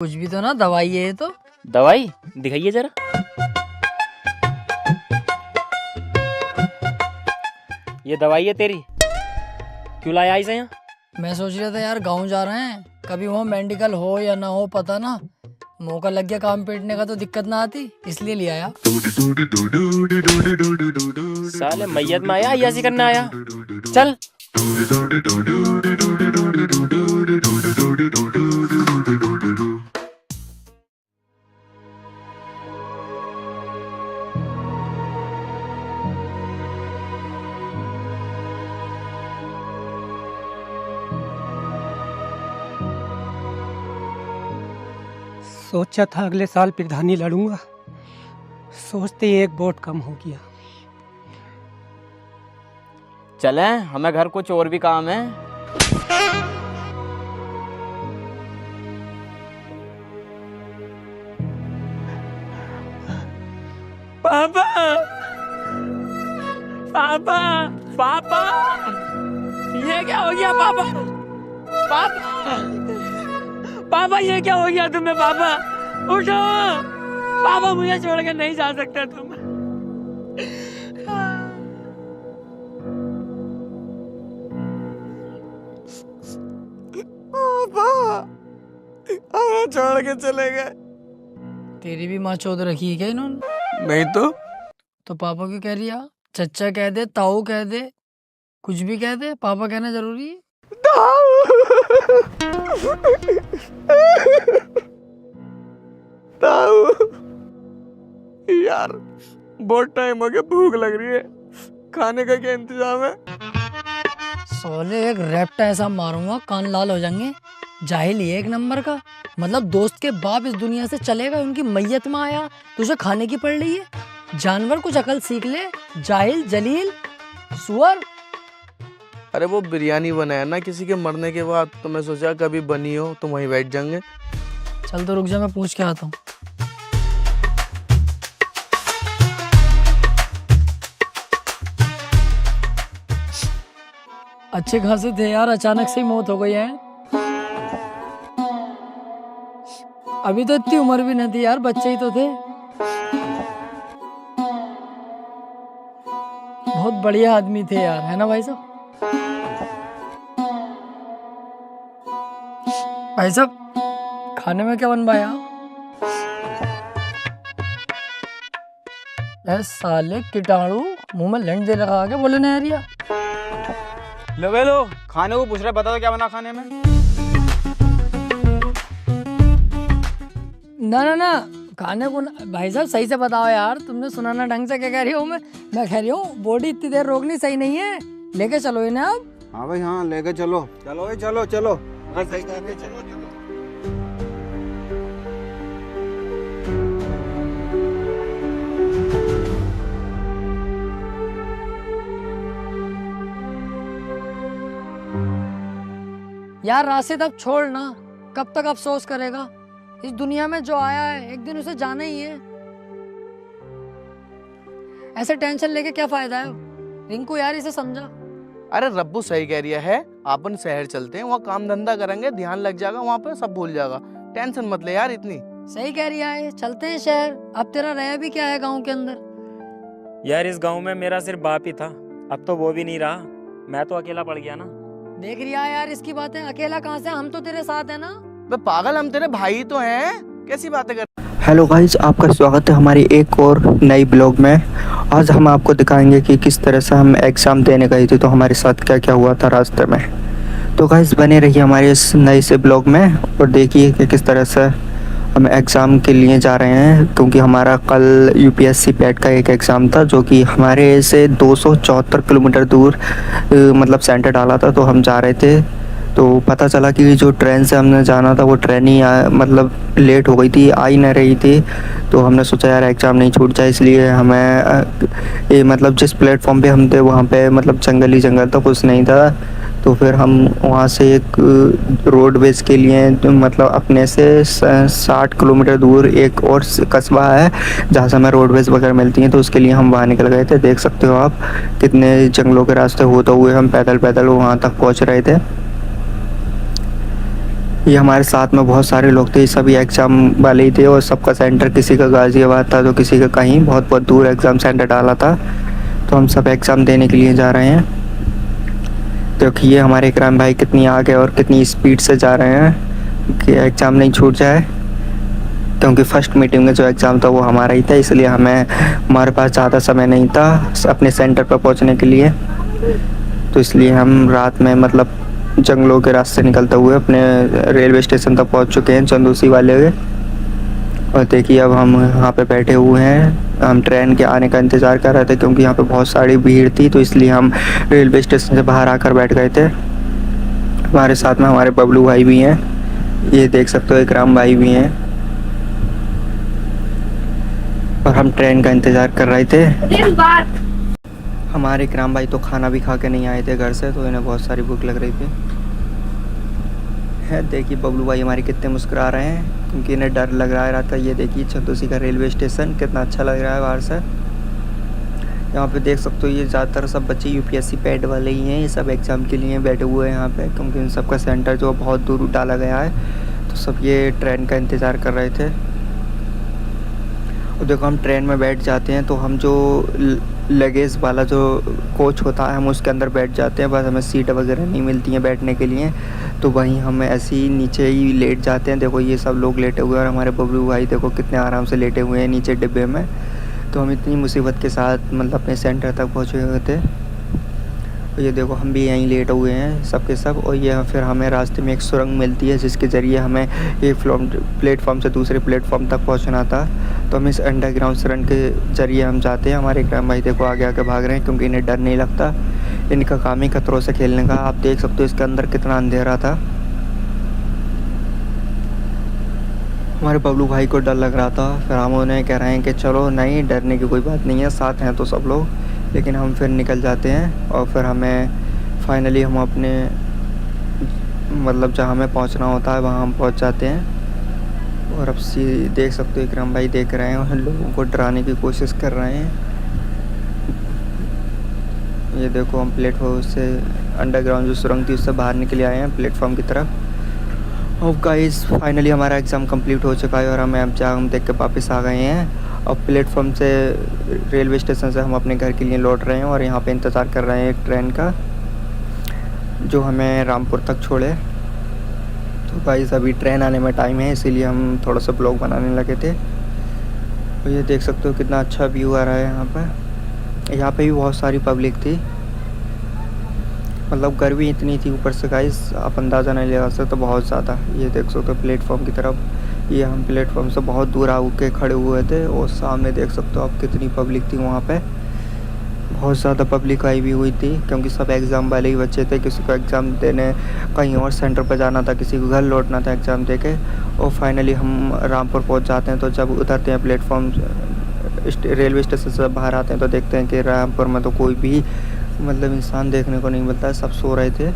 कुछ भी तो ना दवाई है ये तो। दवाई दिखाइए जरा। ये दवाई है तेरी, क्यों लाया इसे यहाँ? मैं सोच रहा था यार गांव जा रहे हैं, कभी वो मेडिकल हो या ना हो पता ना, मौका लग गया काम पेटने का तो दिक्कत ना आती, इसलिए ले आया। साले मैयत में आया या करने आया? चल। सोचा था अगले साल प्रधानी लड़ूंगा, सोचते ही एक वोट कम हो गया। चले, हमें घर कुछ और भी काम है। पापा, पापा, पापा, ये क्या हो गया पापा? पापा, पापा ये क्या हो गया तुम्हें? पापा उठो, पापा मुझे छोड़ के नहीं जा सकते तुम। पापा हमें छोड़ के चले गए। तेरी भी माँ चौध रखी है क्या इन्होंने? नहीं तो पापा क्यों कह रही है? चच्चा कह दे, ताऊ कह दे, कुछ भी कह दे, पापा कहना जरूरी है? ताऊ यार बहुत टाइम हो गया, भूख लग रही है, खाने का क्या इंतजाम है? सोले एक रैप्टा ऐसा मारूंगा कान लाल हो जाएंगे। जाहिल ही है एक नंबर का, मतलब दोस्त के बाप इस दुनिया से चलेगा, उनकी मैयत में आया, तुझे खाने की पड़ रही है। जानवर कुछ अकल सीख ले, जाहिल जलील सुअर। अरे वो बिरयानी बनाया ना किसी के मरने के बाद, तो मैं सोचा कभी बनी हो तो वहीं बैठ जाएंगे। चल तो रुक जा, मैं पूछ के आता हूँ। अच्छे खासे थे यार, अचानक से ही मौत हो गई है। अभी तो इतनी उम्र भी नहीं थी यार, बच्चे ही तो थे। बहुत बढ़िया आदमी थे यार, है ना भाई साहब? भाई साहब खाने में क्या बनवाया? ऐ साले कीटाणु मुंह में लंड दे लगा के बोले ना यारिया। लो खाने को पूछ रहे, बता दो क्या बना खाने में? ना खाने को भाई साहब सही से बताओ यार, तुमने सुना ना ढंग से क्या कह रही हूँ? मैं कह रही हूँ बॉडी इतनी देर रोकनी सही नहीं है, लेके चलो इन्हें अब। हाँ भाई हाँ, लेके चलो चलो भाई, चलो चलो सही करके चलो। यार राशिद अब छोड़ ना, कब तक अफसोस करेगा? इस दुनिया में जो आया है एक दिन उसे जाना ही है। ऐसे टेंशन लेके क्या फायदा है? रिंकू यार इसे समझा। अरे रब्बू सही कह रही है, अपन शहर चलते हैं, वहाँ काम धंधा करेंगे, ध्यान लग जाएगा, वहाँ पे सब भूल जाएगा। टेंशन मत ले यार इतनी। सही कह रही है, चलते हैं शहर। अब तेरा रह भी क्या है गांव के अंदर? यार इस गांव में मेरा सिर्फ बाप ही था, अब तो वो भी नहीं रहा, मैं तो अकेला पड़ गया ना। देख रही है यार इसकी बातें, अकेला कहाँ से, हम तो तेरे साथ है ना। बे पागल, हम तेरे भाई तो हैं, कैसी बातें कर। हेलो गाइस, आपका स्वागत है हमारी एक और नई ब्लॉग में। आज हम आपको दिखाएंगे कि किस तरह से हम एग्ज़ाम देने गए थे, तो हमारे साथ क्या क्या हुआ था रास्ते में। तो गाइस बने रहिए हमारे इस नए से ब्लॉग में और देखिए कि किस तरह से हम एग्ज़ाम के लिए जा रहे हैं, क्योंकि हमारा कल यूपीएससी पेट का एक एग्ज़ाम था जो कि हमारे से 274 किलोमीटर दूर मतलब सेंटर डाला था, तो हम जा रहे थे। तो पता चला कि जो ट्रेन से हमने जाना था वो ट्रेन ही मतलब लेट हो गई थी, आ ही नहीं रही थी। तो हमने सोचा यार एग्ज़ाम नहीं छूट जाए, इसलिए हमें मतलब जिस प्लेटफॉर्म पे हम थे वहाँ पे मतलब जंगल ही जंगल था, कुछ नहीं था। तो फिर हम वहाँ से एक रोडवेज के लिए मतलब अपने से 60 किलोमीटर दूर एक और कस्बा है जहाँ से हमें रोडवेज वगैरह मिलती हैं, तो उसके लिए हम वहाँ निकल गए थे। देख सकते हो आप कितने जंगलों के रास्ते होते हुए हम पैदल पैदल वहाँ तक पहुँच रहे थे। ये हमारे साथ में बहुत सारे लोग थे, सभी एग्ज़ाम वाले ही थे और सबका सेंटर किसी का गाज़ियाबाद था तो किसी का कहीं बहुत बहुत दूर एग्ज़ाम सेंटर डाला था। तो हम सब एग्ज़ाम देने के लिए जा रहे हैं। देखिए हमारे इकराम भाई कितनी आगे और कितनी स्पीड से जा रहे हैं कि एग्ज़ाम नहीं छूट जाए, क्योंकि फ़र्स्ट मीटिंग में जो एग्ज़ाम था वो हमारा ही था, इसलिए हमारे पास ज़्यादा समय नहीं था अपने सेंटर पर पहुंचने के लिए। तो इसलिए हम रात में मतलब जंगलों के रास्ते निकलते हुए अपने रेलवे स्टेशन तक पहुंच चुके हैं, चंदूसी वाले हुए। और देखिए अब हम यहाँ पे बैठे हुए हैं, हम ट्रेन के आने का इंतज़ार कर रहे थे क्योंकि यहाँ पे बहुत सारी भीड़ थी, तो इसलिए हम रेलवे स्टेशन से बाहर आकर बैठ गए थे। हमारे साथ में हमारे बबलू भाई भी हैं, ये देख सकते हो इकराम भाई भी हैं, और हम ट्रेन का इंतज़ार कर रहे थे। हमारे इकराम भाई तो खाना भी खा के नहीं आए थे घर से, तो इन्हें बहुत सारी भूख लग रही थी। है देखिए बबलू भाई हमारे कितने मुस्कुरा रहे हैं क्योंकि इन्हें डर लग रहा है रात का। ये देखिए चंदूसी का रेलवे स्टेशन कितना अच्छा लग रहा है बाहर से। यहाँ पे देख सकते हो ये ज़्यादातर सब बच्चे यूपीएससी पैड वाले ही हैं, ये सब एग्ज़ाम के लिए बैठे हुए हैं यहाँ पे, क्योंकि इन सबका सेंटर जो बहुत दूर डाला गया है, तो सब ये ट्रेन का इंतज़ार कर रहे थे। और देखो हम ट्रेन में बैठ जाते हैं तो हम जो लगेज वाला जो कोच होता है हम उसके अंदर बैठ जाते हैं, बस हमें सीट वगैरह नहीं मिलती हैं बैठने के लिए, तो वहीं हम ऐसे ही नीचे ही लेट जाते हैं। देखो ये सब लोग लेटे हुए हैं और हमारे बबलू भाई देखो कितने आराम से लेटे हुए हैं नीचे डिब्बे में। तो हम इतनी मुसीबत के साथ मतलब अपने सेंटर तक पहुँचे हुए थे। तो ये देखो हम भी यहीं लेट हुए हैं सब के सब। और ये फिर हमें रास्ते में एक सुरंग मिलती है जिसके ज़रिए हमें एक प्लेटफॉर्म से दूसरे प्लेटफॉर्म तक पहुंचना था। तो हम इस अंडरग्राउंड सुरंग के ज़रिए हम जाते हैं। हमारे इकराम भाई देखो आगे आगे भाग रहे हैं क्योंकि इन्हें डर नहीं लगता, इनका काम ही खतरों से खेलने का। आप देख सकते हो इसके अंदर कितना अंधेरा था। हमारे बबलू भाई को डर लग रहा था, फिर हम उन्हें कह रहे हैं कि चलो नहीं डरने की कोई बात नहीं है, साथ हैं तो सब लोग। लेकिन हम फिर निकल जाते हैं और फिर हमें फाइनली हम अपने मतलब जहाँ हमें पहुँचना होता है वहाँ हम पहुँच जाते हैं। और अब देख सकते हो इकराम भाई देख रहे हैं और लोगों को डराने की कोशिश कर रहे हैं। ये देखो हम प्लेटफॉर्म से अंडरग्राउंड जो सुरंग थी उससे बाहर निकले आए हैं प्लेटफॉर्म की तरफ। और गाइस फाइनली हमारा एग्ज़ाम कंप्लीट हो चुका है और हमें एग्ज़ाम देख के वापस आ गए हैं। और प्लेटफॉर्म से रेलवे स्टेशन से हम अपने घर के लिए लौट रहे हैं और यहाँ पे इंतज़ार कर रहे हैं एक ट्रेन का जो हमें रामपुर तक छोड़े। तो गाइस अभी ट्रेन आने में टाइम है, इसीलिए हम थोड़ा सा ब्लॉग बनाने लगे थे। तो ये देख सकते हो कितना अच्छा व्यू आ रहा है यहाँ पर। यहाँ पे भी बहुत सारी पब्लिक थी, मतलब गर्मी इतनी थी ऊपर से गाइस आप अंदाज़ा नहीं लगा सकते, तो बहुत ज़्यादा। ये देख सकते हो प्लेटफॉर्म की तरफ, ये हम प्लेटफॉर्म से बहुत दूर आके खड़े हुए थे और सामने देख सकते हो आप कितनी पब्लिक थी वहाँ पे। बहुत ज़्यादा पब्लिक आई भी हुई थी क्योंकि सब एग्ज़ाम वाले ही बच्चे थे। किसी को एग्ज़ाम देने कहीं और सेंटर पर जाना था, किसी को घर लौटना था एग्ज़ाम दे के। और फाइनली हम रामपुर पहुँच जाते हैं। तो जब उतरते हैं प्लेटफॉर्म रेलवे स्टेशन से बाहर आते हैं तो देखते हैं कि रामपुर में तो कोई भी मतलब इंसान देखने को नहीं मिलता है, सब सो रहे थे।